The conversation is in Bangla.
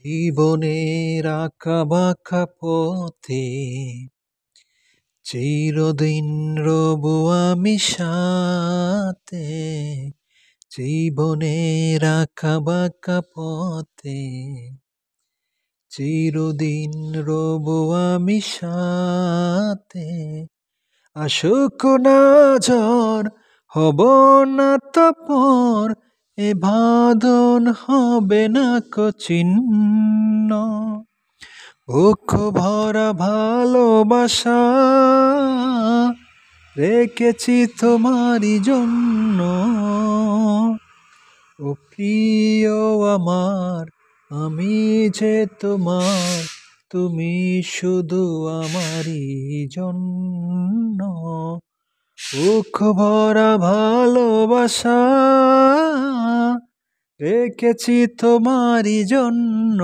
জীবনের আঁকাবাঁকা পথে চিরদিন রবো আমি সাথে। জীবনের আঁকাবাঁকা পথে চিরদিন রবো আমি সাথে। আসুক না ঝড় হব না তপর, এ বাঁধন হবে না কচিন্ন। বুক ভরা ভালোবাসা রেখেছি তোমারই জন্য। ও প্রিয় আমার, আমি যে তোমার, তুমি শুধু আমারই জন্য। বুক ভরা ভালোবাসা রেখেছি তোমারই জন্য।